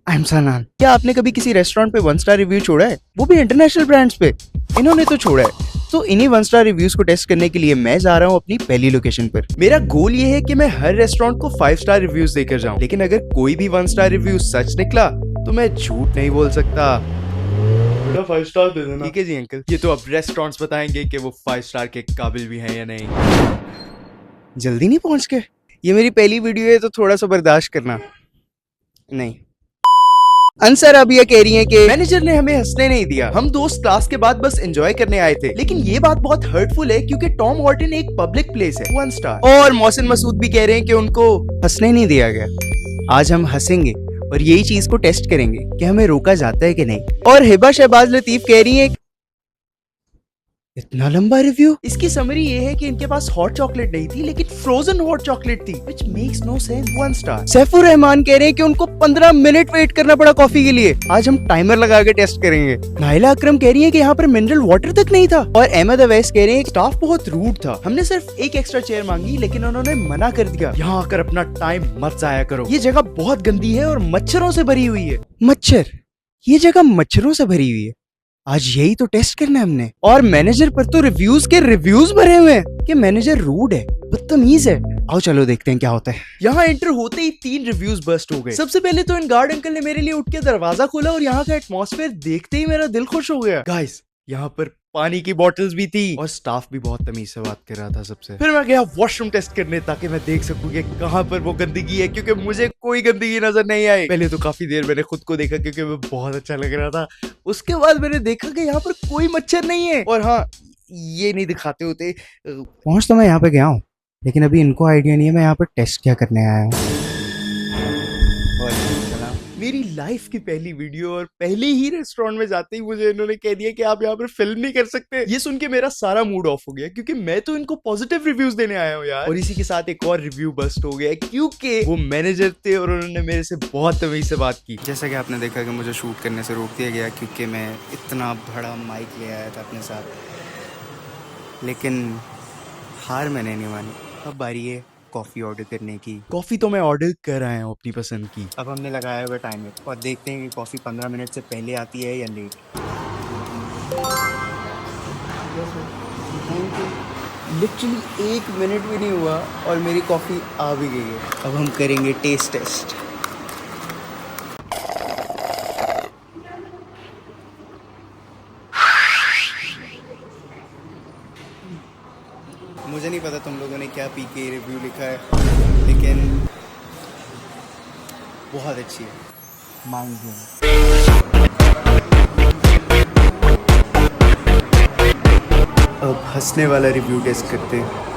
I am सनान। क्या आपने कभी किसी रेस्टोरेंट पे 1 स्टार रिव्यू छोड़ा है, वो भी इंटरनेशनल ब्रांड्स पे? इन्होंने तो छोड़ा है। तो इन्हीं 1 स्टार रिव्यूज को टेस्ट करने के लिए मैं जा रहा हूँ अपनी पहली लोकेशन पर। मेरा गोल ये है कि मैं हर रेस्टोरेंट को 5 स्टार रिव्यूज देकर जाऊँ, लेकिन अगर कोई भी 1 स्टार रिव्यू सच निकला तो मैं झूठ नहीं बोल सकता। 5 स्टार दे देना। ठीक है जी अंकल। ये तो अब रेस्टोरेंट्स बताएंगे कि वो 5 स्टार के काबिल भी हैं या नहीं। जल्दी नहीं पहुंच के? ये मेरी पहली वीडियो है तो थोड़ा सा बर्दाश्त करना। नहीं, अंसर अब ये कह रही हैं कि मैनेजर ने हमें हंसने नहीं दिया, हम दोस्त क्लास के बाद बस एंजॉय करने आए थे। लेकिन ये बात बहुत हर्टफुल है क्योंकि टॉम हॉर्टन एक पब्लिक प्लेस है। 1 स्टार। और मोहसिन मसूद भी कह रहे हैं कि उनको हंसने नहीं दिया गया। आज हम हंसेंगे और यही चीज को टेस्ट करेंगे कि हमें रोका जाता है कि नहीं। और हिबा शहबाज लतीफ कह रही है इतना लंबा रिव्यू। इसकी समरी ये है कि इनके पास हॉट चॉकलेट नहीं थी लेकिन फ्रोजन हॉट चॉकलेट थी, which makes no sense। 1 star. Saifur Rahman कह रहे हैं कि उनको 15 मिनट वेट करना पड़ा कॉफी के लिए। आज हम टाइमर लगा के टेस्ट करेंगे। नाइला अकरम कह रही है कि यहाँ पर मिनरल वाटर तक नहीं था। और अहमद अवैस कह रहे हैं स्टाफ बहुत रूड था, हमने सिर्फ एक एक्स्ट्रा चेयर मांगी लेकिन उन्होंने मना कर दिया। यहाँ आकर अपना टाइम मत जाया करो, ये जगह बहुत गंदी है और मच्छरों से भरी हुई है। मच्छर? ये जगह मच्छरों से भरी हुई है? आज यही तो टेस्ट करना है हमने। और मैनेजर पर तो रिव्यूज के रिव्यूज भरे हुए हैं कि मैनेजर रूड है, बदतमीज है। आओ चलो देखते हैं क्या होता है। यहाँ एंटर होते ही 3 रिव्यूज बस्ट हो गए। सबसे पहले तो इन गार्ड अंकल ने मेरे लिए उठ के दरवाजा खोला और यहाँ का एटमॉस्फेयर देखते ही मेरा दिल खुश हो गया। गाइस, यहाँ पर पानी की बॉटल्स भी थी और स्टाफ भी बहुत तमीज से बात कर रहा था सबसे। फिर मैं गया वॉशरूम टेस्ट करने ताकि मैं देख सकूं कि कहाँ पर वो गंदगी है, क्योंकि मुझे कोई गंदगी नजर नहीं आई। पहले तो काफी देर मैंने खुद को देखा क्योंकि मैं बहुत अच्छा लग रहा था। उसके बाद मैंने देखा कि यहाँ पर कोई मच्छर नहीं है। और हाँ, ये नहीं दिखाते होते। पहुंच तो मैं यहाँ पे गया हूँ लेकिन अभी इनको आइडिया नहीं है मैं यहाँ पर टेस्ट क्या करने आया हूँ। मेरी लाइफ की पहली वीडियो और पहले ही रेस्टोरेंट में जाते ही मुझे इन्होंने कह दिया कि आप यहाँ पर फिल्म नहीं कर सकते। ये सुन के मेरा सारा मूड ऑफ हो गया क्योंकि मैं तो इनको पॉजिटिव रिव्यूज देने आया हूँ यार। और इसी के साथ एक और रिव्यू बस्ट हो गया क्योंकि वो मैनेजर थे और उन्होंने मेरे से बहुत तमीज से बात की। जैसा कि आपने देखा कि मुझे शूट करने से रोक दिया गया क्योंकि मैं इतना बड़ा माइक ले आया था अपने साथ, लेकिन हार मैंने नहीं मानी। अब बारी है कॉफी ऑर्डर करने की। कॉफी तो मैं ऑर्डर कर आया हूँ अपनी पसंद की। अब हमने लगाया हुआ टाइमर और देखते हैं कि कॉफी 15 मिनट से पहले आती है या लेट। लिटरली 1 मिनट भी नहीं हुआ और मेरी कॉफी आ भी गई है। अब हम करेंगे टेस्ट टेस्ट। मुझे नहीं पता तुम लोगों ने क्या पी के रिव्यू लिखा है, लेकिन बहुत अच्छी है। मांग अब हंसने वाला रिव्यू टेस्ट करते हैं।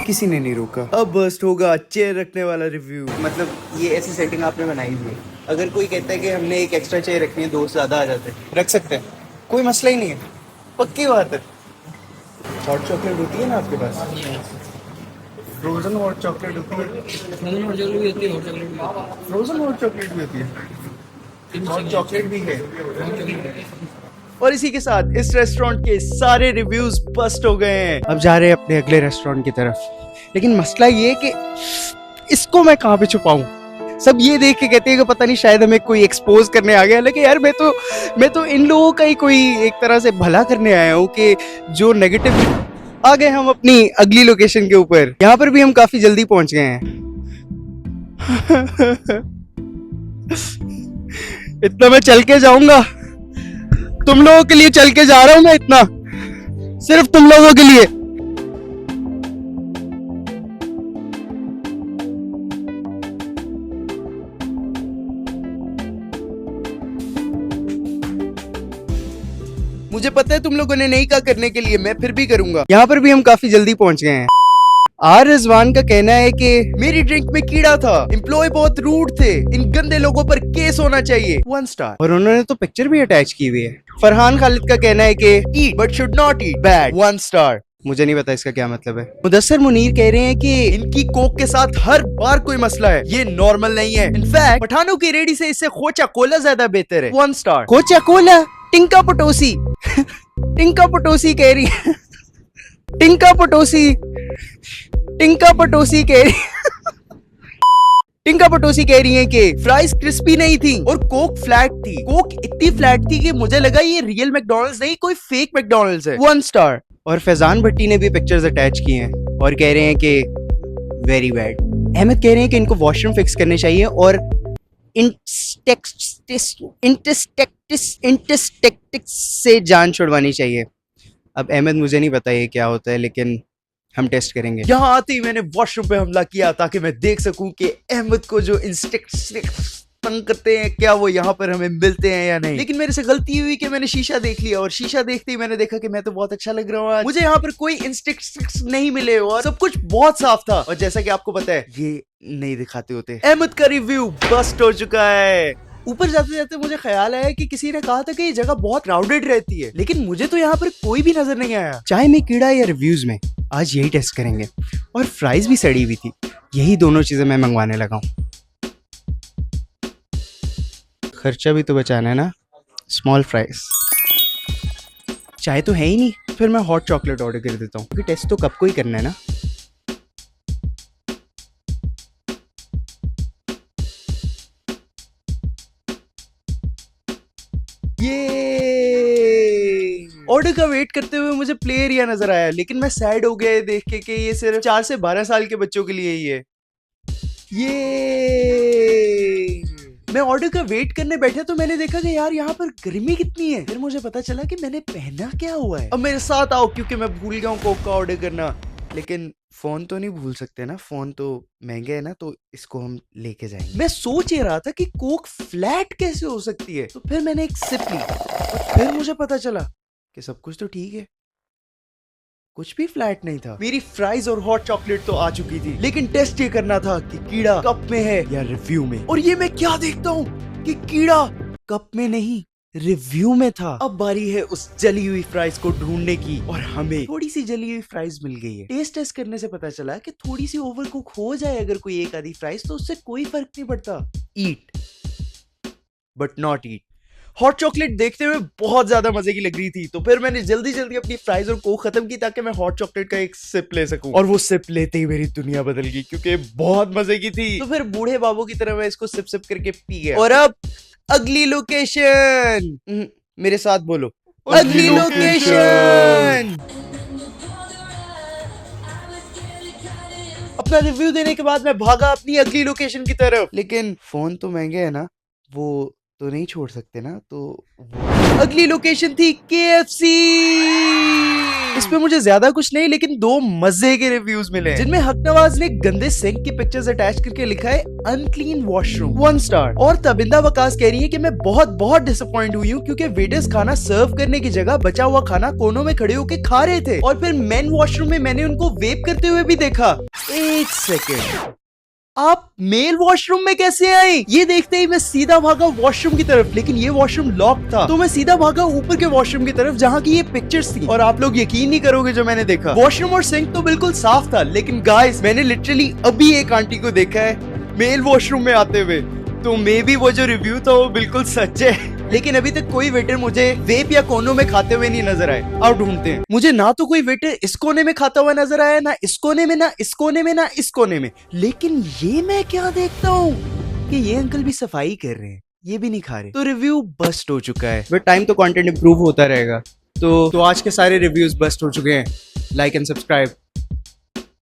किसी ने नहीं रोका। अब बस्ट होगा चेयर रखने वाला रिव्यू। मतलब ये ऐसी सेटिंग आपने बनाई हुई है, अगर कोई कहता है कि हमने एक एक्स्ट्रा चेयर रखनी है, दोस्त ज्यादा आ जाते हैं, रख सकते हैं, कोई मसला ही नहीं है। पक्की बात है। हॉट चॉकलेट होती है ना आपके पास? फ्रोजन हॉट चॉकलेट होती है? फ्रोजन हॉट चॉकलेट भी होती है, हॉट चॉकलेट भी है। और इसी के साथ इस रेस्टोरेंट के सारे रिव्यूज बस्ट हो गए हैं। अब जा रहे हैं अपने अगले रेस्टोरेंट की तरफ। लेकिन मसला ये कि इसको मैं कहाँ पे छुपाऊं? सब ये देख के कहते हैं कि पता नहीं शायद हमें कोई एक्सपोज करने आ गया। लेकिन यार मैं तो इन लोगों का ही कोई एक तरह से भला करने आया हूँ कि जो नेगेटिव। आ गए हम अपनी अगली लोकेशन के ऊपर। यहाँ पर भी हम काफी जल्दी पहुंच गए हैं। इतना मैं चल के जाऊंगा, तुम लोगों के लिए चल के जा रहा हूं मैं, इतना सिर्फ तुम लोगों के लिए। मुझे पता है तुम लोगों ने नहीं कहा करने के लिए, मैं फिर भी करूंगा। यहाँ पर भी हम काफी जल्दी पहुंच गए हैं। आर रिजवान का कहना है कि मेरी ड्रिंक में कीड़ा था, एम्प्लॉय बहुत रूड थे, इन गंदे लोगों पर केस होना चाहिए। 1 स्टार। और उन्होंने तो पिक्चर भी अटैच की हुई है। फरहान खालिद का कहना है कि eat but should not eat bad. 1 star. मुझे नहीं पता इसका क्या मतलब है। मुदस्सर मुनीर कह रहे हैं कि इनकी कोक के साथ हर बार कोई मसला है, ये नॉर्मल नहीं है। इनफैक्ट पठानों की रेडी से इससे कोका कोला ज्यादा बेहतर है। 1 स्टार। कोका कोला टिंका पटोसी टिंका पटोसी कह रही है टिंका पटोसी कह रही टिंका पटोसी कह रही है कि फ्राइज क्रिस्पी नहीं थी और कोक फ्लैट थी। कोक इतनी फ्लैट थी कि मुझे लगा ये रियल मैकडॉनल्ड्स नहीं, कोई फेक मैकडॉनल्ड्स है। 1 स्टार। और फैजान भट्टी ने भी पिक्चर्स अटैच किए हैं और कह रहे हैं कि वेरी बैड। अहमद कह रहे हैं कि इनको वॉशरूम फिक्स करने चाहिए और इंटेस्टेक्टिस से जान छुड़वानी चाहिए। अब अहमद मुझे नहीं पता ये क्या होता है, लेकिन हम टेस्ट करेंगे। यहाँ आते ही मैंने वॉशरूम पे हमला किया ताकि मैं देख सकूं कि अहमद को जो इंस्टेक्ट्स तंग करते हैं क्या वो यहाँ पर हमें मिलते हैं या नहीं। लेकिन मेरे से गलती हुई कि मैंने शीशा देख लिया और शीशा देखते ही मैंने देखा कि मैं तो बहुत अच्छा लग रहा हूँ। मुझे यहाँ पर कोई इंस्टेक्ट्स नहीं मिले और सब कुछ बहुत साफ था। और जैसा कि आपको पता है ये नहीं दिखाते होते। अहमद का रिव्यू बस्ट हो चुका है। ऊपर जाते जाते मुझे ख्याल आया कि किसी ने कहा था कि ये जगह बहुत क्राउडेड रहती है, लेकिन मुझे तो यहाँ पर कोई भी नजर नहीं आया। चाय में कीड़ा या रिव्यूज में, आज यही टेस्ट करेंगे। और फ्राइज भी सड़ी हुई थी, यही दोनों चीजें मैं मंगवाने लगा हूँ। खर्चा भी तो बचाना है ना। Small fries. चाय तो है ही नहीं, फिर मैं हॉट चॉकलेट ऑर्डर कर देता हूँ क्योंकि टेस्ट तो कब को ही करना है ना। ये ऑर्डर का वेट करते हुए मुझे प्ले एरिया नजर आया, लेकिन मैं सैड हो गया देख के कि ये सिर्फ 4 से 12 साल के बच्चों के लिए ही है। ये मैं ऑर्डर का वेट करने बैठा तो मैंने देखा कि यार यहाँ पर गर्मी कितनी है। फिर मुझे पता चला कि मैंने पहना क्या हुआ है। अब मेरे साथ आओ क्योंकि मैं भूल गया हूँ कोक का ऑर्डर करना। लेकिन फोन तो नहीं भूल सकते ना, फोन तो महंगे है ना, तो इसको हम लेके जाएंगे। मैं सोच ही रहा था कि कोक फ्लैट कैसे हो सकती है, तो फिर मैंने एक सिप ली और फिर मुझे पता चला कि सब कुछ तो ठीक है, कुछ भी फ्लैट नहीं था। मेरी फ्राइज और हॉट चॉकलेट तो आ चुकी थी, लेकिन टेस्ट ये करना था कि कीड़ा कप में है या रिव्यू में। और ये मैं क्या देखता हूँ कि कीड़ा कप में नहीं रिव्यू में था। अब बारी है उस जली हुई फ्राइज को ढूंढने की और हमें थोड़ी सी जली हुई फ्राइज मिल गई है। टेस्ट करने से पता चला कि थोड़ी सी ओवर कुक हो जाए अगर कोई एक आधी फ्राइज तो उससे कोई फर्क नहीं पड़ता। Eat but not eat. Hot chocolate देखते हुए बहुत ज्यादा मजे की लग रही थी, तो फिर मैंने जल्दी जल्दी अपनी फ्राइज और कोक खत्म की ताकि मैं हॉट चॉकलेट का एक सिप ले सकूं। और वो सिप लेते ही मेरी दुनिया बदल गई क्योंकि बहुत मजे की थी। तो फिर बूढ़े बाबू की तरह मैं इसको सिप सिप करके पी गया। और अब अगली लोकेशन, मेरे साथ बोलो, अगली लोकेशन। अपना रिव्यू देने के बाद मैं भागा अपनी अगली लोकेशन की तरफ, लेकिन फोन तो महंगे है ना, वो तो नहीं छोड़ सकते ना। तो अगली लोकेशन थी KFC। इस पे मुझे ज्यादा कुछ नहीं, लेकिन 2 मजे के रिव्यूज मिले जिनमें हक नवाज ने गंदे सिंक की पिक्चर्स अटैच करके लिखा है अनक्लीन वॉशरूम 1 स्टार। और तबिंदा वकास कह रही है कि मैं बहुत डिसअपॉइंट हुई हूँ क्योंकि वेटर्स खाना सर्व करने की जगह बचा हुआ खाना कोनों में खड़े होकर खा रहे थे। और फिर मेन वॉशरूम में मैंने उनको वेप करते हुए भी देखा। एक सेकेंड, आप मेल वॉशरूम में कैसे आए? ये देखते ही मैं सीधा भागा वॉशरूम की तरफ, लेकिन ये वॉशरूम लॉक था, तो मैं सीधा भागा ऊपर के वॉशरूम की तरफ जहाँ की ये पिक्चर्स थी। और आप लोग यकीन नहीं करोगे जो मैंने देखा। वॉशरूम और सिंक तो बिल्कुल साफ था, लेकिन गाइस मैंने लिटरली अभी एक आंटी को देखा है मेल वॉशरूम में आते हुए, तो मे बी वो जो रिव्यू था वो बिल्कुल सच है। लेकिन अभी तक कोई वेटर मुझे वेप या कोनों में खाते हुए नहीं नजर आए। आओ ढूंढते हैं। मुझे ना तो कोई वेटर इस कोने में खाता हुआ नजर आया, ना इस कोने में, ना इस कोने में, ना इस कोने में। लेकिन ये मैं क्या देखता हूँ कि ये अंकल भी सफाई कर रहे हैं, ये भी नहीं खा रहे। तो रिव्यू बस्ट हो चुका है, बट टाइम तो कंटेंट इंप्रूव होता रहेगा। तो आज के सारे रिव्यूज बस्ट हो चुके हैं। Like and subscribe.